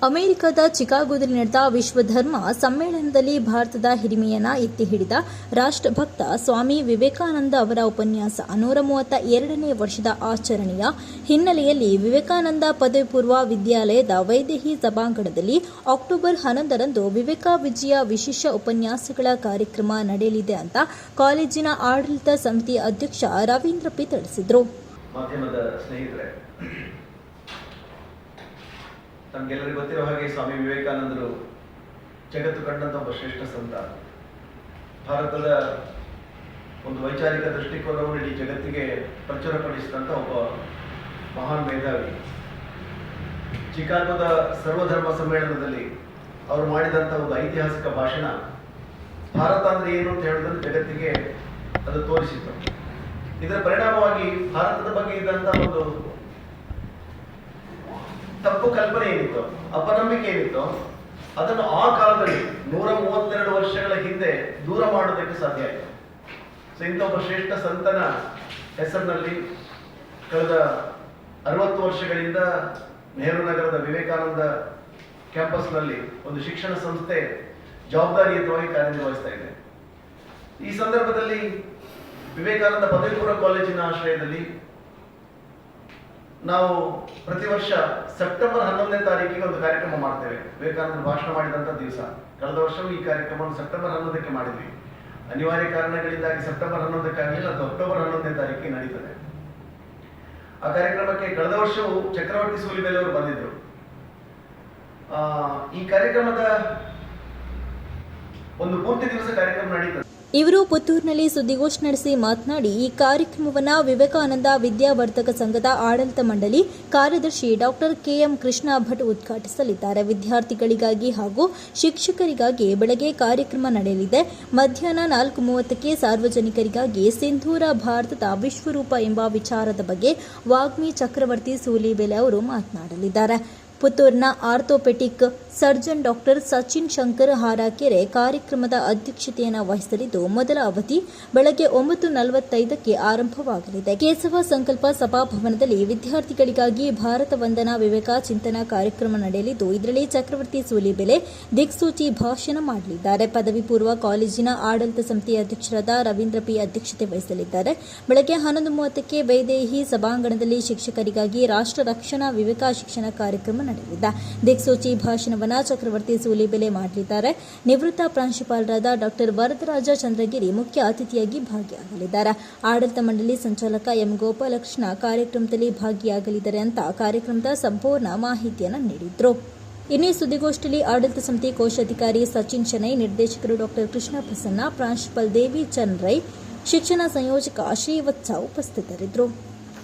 ಅಮೆರಿಕದ ಚಿಕಾಗೋದಲ್ಲಿ ನಡೆದ ವಿಶ್ವ ಧರ್ಮ ಸಮ್ಮೇಳನದಲ್ಲಿ ಭಾರತದ ಹಿರಿಮೆಯನ್ನ ಎತ್ತಿ ಹಿಡಿದ ರಾಷ್ಟ್ರಭಕ್ತ ಸ್ವಾಮಿ ವಿವೇಕಾನಂದ ಅವರ ಉಪನ್ಯಾಸ 132ನೇ ವರ್ಷದ ಆಚರಣೆಯ ಹಿನ್ನೆಲೆಯಲ್ಲಿ ವಿವೇಕಾನಂದ ಪದವಿ ಪೂರ್ವ ವಿದ್ಯಾಲಯದ ವೈದೇಹಿ ಸಭಾಂಗಣದಲ್ಲಿ ಅಕ್ಟೋಬರ್ 11ರಂದು ವಿವೇಕ ವಿಜಯ ವಿಶೇಷ ಉಪನ್ಯಾಸಗಳ ಕಾರ್ಯಕ್ರಮ ನಡೆಯಲಿದೆ ಅಂತ ಕಾಲೇಜಿನ ಆಡಳಿತ ಸಮಿತಿ ಅಧ್ಯಕ್ಷ ರವೀಂದ್ರ ಪಿ ತಿಳಿಸಿದರು. ಮಾಧ್ಯಮದ ಸ್ನೇಹಿತರೆ, ನಮಗೆಲ್ಲರಿಗೂ ಗೊತ್ತಿರೋ ಹಾಗೆ ಸ್ವಾಮಿ ವಿವೇಕಾನಂದರು ಜಗತ್ತು ಕಂಡಂತ ಒಬ್ಬ ಶ್ರೇಷ್ಠ ಸಂತ. ಭಾರತದ ಒಂದು ವೈಚಾರಿಕ ದೃಷ್ಟಿಕೋನವನ್ನು ಇಡೀ ಜಗತ್ತಿಗೆ ಪ್ರಚುರಪಡಿಸಿದಂಥ ಒಬ್ಬ ಮಹಾನ್ ಮೇಧಾವಿ. ಚಿಕಾಗೋದ ಸರ್ವಧರ್ಮ ಸಮ್ಮೇಳನದಲ್ಲಿ ಅವರು ಮಾಡಿದಂಥ ಒಂದು ಐತಿಹಾಸಿಕ ಭಾಷಣ ಭಾರತ ಅಂದ್ರೆ ಏನು ಅಂತ ಹೇಳೋದನ್ನು ಜಗತ್ತಿಗೆ ಅದು ತೋರಿಸಿತು. ಇದರ ಪರಿಣಾಮವಾಗಿ ಭಾರತದ ಬಗ್ಗೆ ಇದ್ದಂಥ ಒಂದು ತಪ್ಪು ಕಲ್ಪನೆ ಏನಿತ್ತು, ಅಪನಂಬಿಕೆ ಏನಿತ್ತು, ಅದನ್ನು ಆ ಕಾಲದಲ್ಲಿ 132 ವರ್ಷಗಳ ಹಿಂದೆ ದೂರ ಮಾಡೋದಕ್ಕೆ ಸಾಧ್ಯ ಆಯಿತು. ಸೊ ಇಂಥ ಒಬ್ಬ ಶ್ರೇಷ್ಠ ಸಂತನ ಹೆಸರಿನಲ್ಲಿ ಕಳೆದ 60 ವರ್ಷಗಳಿಂದ ನೆಹರು ನಗರದ ವಿವೇಕಾನಂದ ಕ್ಯಾಂಪಸ್ನಲ್ಲಿ ಒಂದು ಶಿಕ್ಷಣ ಸಂಸ್ಥೆ ಜವಾಬ್ದಾರಿಯುತವಾಗಿ ಕಾರ್ಯನಿರ್ವಹಿಸ್ತಾ ಇದೆ. ಈ ಸಂದರ್ಭದಲ್ಲಿ ವಿವೇಕಾನಂದ ಪದವಿ ಪೂರ್ವ ಕಾಲೇಜಿನ ಆಶ್ರಯದಲ್ಲಿ ನಾವು ಪ್ರತಿ ವರ್ಷ ಸೆಪ್ಟೆಂಬರ್ 11ನೇ ತಾರೀಕಿಗೆ ಒಂದು ಕಾರ್ಯಕ್ರಮ ಮಾಡ್ತೇವೆ. ವಿವೇಕಾನಂದ ಭಾಷಣ ಮಾಡಿದಂಥ ದಿವಸ. ಕಳೆದ ವರ್ಷವೂ ಈ ಕಾರ್ಯಕ್ರಮವನ್ನು ಸೆಪ್ಟೆಂಬರ್ 11ಕ್ಕೆ ಮಾಡಿದ್ವಿ. ಅನಿವಾರ್ಯ ಕಾರಣಗಳಿಂದಾಗಿ ಸೆಪ್ಟೆಂಬರ್ 11ಕ್ಕಾಗಲಿಲ್ಲ, ಅದು ಅಕ್ಟೋಬರ್ 11ನೇ ತಾರೀಕಿಗೆ ನಡೀತದೆ. ಆ ಕಾರ್ಯಕ್ರಮಕ್ಕೆ ಕಳೆದ ವರ್ಷವೂ ಚಕ್ರವರ್ತಿ ಸೂಲಿಬೆಲೆ ಅವರು ಬಂದಿದ್ರು. ಈ ಕಾರ್ಯಕ್ರಮದ ಒಂದು ಪೂರ್ತಿ ದಿವಸ ಕಾರ್ಯಕ್ರಮ ನಡೀತದೆ. ಇವರು ಪುತ್ತೂರಿನಲ್ಲಿ ಸುದ್ದಿಗೋಷ್ಠಿ ನಡೆಸಿ ಮಾತನಾಡಿ, ಈ ಕಾರ್ಯಕ್ರಮವನ್ನು ವಿವೇಕಾನಂದ ವಿದ್ಯಾವರ್ಧಕ ಸಂಘದ ಆಡಳಿತ ಮಂಡಳಿ ಕಾರ್ಯದರ್ಶಿ ಡಾಕ್ಟರ್ ಕೆಎಂ ಕೃಷ್ಣ ಭಟ್ ಉದ್ಘಾಟಿಸಲಿದ್ದಾರೆ. ವಿದ್ಯಾರ್ಥಿಗಳಿಗಾಗಿ ಹಾಗೂ ಶಿಕ್ಷಕರಿಗಾಗಿ ಬೆಳಗ್ಗೆ ಕಾರ್ಯಕ್ರಮ ನಡೆಯಲಿದೆ. ಮಧ್ಯಾಹ್ನ 4:30ಕ್ಕೆ ಸಾರ್ವಜನಿಕರಿಗಾಗಿ ಸಿಂಧೂರ ಭಾರತದ ವಿಶ್ವರೂಪ ಎಂಬ ವಿಚಾರದ ಬಗ್ಗೆ ವಾಗ್ಮಿ ಚಕ್ರವರ್ತಿ ಸೂಲಿಬೆಲೆ ಅವರು ಮಾತನಾಡಲಿದ್ದಾರೆ. ಪುತ್ತೂರಿನ orthopaedic surgeon doctor Sachin Shankar Harakere ಕಾರ್ಯಕ್ರಮದ ಅಧ್ಯಕ್ಷತೆಯನ್ನು ವಹಿಸಲಿದ್ದು, ಮೊದಲ ಅವಧಿ ಬೆಳಗ್ಗೆ 9:45ಕ್ಕೆ ಆರಂಭವಾಗಲಿದೆ. ಕೇಶವ ಸಂಕಲ್ಪ ಸಭಾಭವನದಲ್ಲಿ ವಿದ್ಯಾರ್ಥಿಗಳಿಗಾಗಿ ಭಾರತ ವಂದನಾ ವಿವೇಕ ಚಿಂತನಾ ಕಾರ್ಯಕ್ರಮ ನಡೆಯಲಿದ್ದು, ಇದರಲ್ಲಿ ಚಕ್ರವರ್ತಿ ಸೂಲಿಬೆಲೆ ದಿಕ್ಸೂಚಿ ಭಾಷಣ ಮಾಡಲಿದ್ದಾರೆ. ಪದವಿ ಪೂರ್ವ ಕಾಲೇಜಿನ ಆಡಳಿತ ಸಮಿತಿ ಅಧ್ಯಕ್ಷರಾದ ರವೀಂದ್ರ ಪಿ ಅಧ್ಯಕ್ಷತೆ ವಹಿಸಲಿದ್ದಾರೆ. ಬೆಳಗ್ಗೆ 11:30ಕ್ಕೆ ವೈದೇಹಿ ಸಭಾಂಗಣದಲ್ಲಿ ಶಿಕ್ಷಕರಿಗಾಗಿ ರಾಷ್ಟ್ರ ರಕ್ಷಣಾ ವಿವೇಕ ಶಿಕ್ಷಣ ಕಾರ್ಯಕ್ರಮ ನಡೆಯಲಿದೆ. ದಿಕ್ಸೂಚಿ ಭಾಷಣವನ್ನು ಚಕ್ರವರ್ತಿ ಸೂಲಿಬೆಲೆ ಮಾಡಲಿದ್ದಾರೆ. ನಿವೃತ್ತ ಪ್ರಾಂಶುಪಾಲರಾದ ಡಾಕ್ಟರ್ ವರದರಾಜ ಚಂದ್ರಗಿರಿ ಮುಖ್ಯ ಅತಿಥಿಯಾಗಿ ಭಾಗಿಯಾಗಲಿದ್ದಾರೆ. ಆಡಳಿತ ಮಂಡಳಿ ಸಂಚಾಲಕ ಎಂ ಗೋಪಾಲಕೃಷ್ಣ ಕಾರ್ಯಕ್ರಮದಲ್ಲಿ ಭಾಗಿಯಾಗಲಿದ್ದಾರೆ ಅಂತ ಕಾರ್ಯಕ್ರಮದ ಸಂಪೂರ್ಣ ಮಾಹಿತಿಯನ್ನು ನೀಡಿದರು. ಇನ್ನೇ ಸುದ್ದಿಗೋಷ್ಠಿಯಲ್ಲಿ ಆಡಳಿತ ಸಮಿತಿ ಕೋಶಾಧಿಕಾರಿ ಸಚಿನ್ ಶೆಣೈ, ನಿರ್ದೇಶಕರು ಡಾಕ್ಟರ್ ಕೃಷ್ಣ ಪ್ರಸನ್ನ, ಪ್ರಾಂಶುಪಾಲ್ ದೇವಿ ಚಂದ್ ರೈ, ಶಿಕ್ಷಣ ಸಂಯೋಜಕ ಶ್ರೀವತ್ಸ ಉಪಸ್ಥಿತರಿದ್ದರು.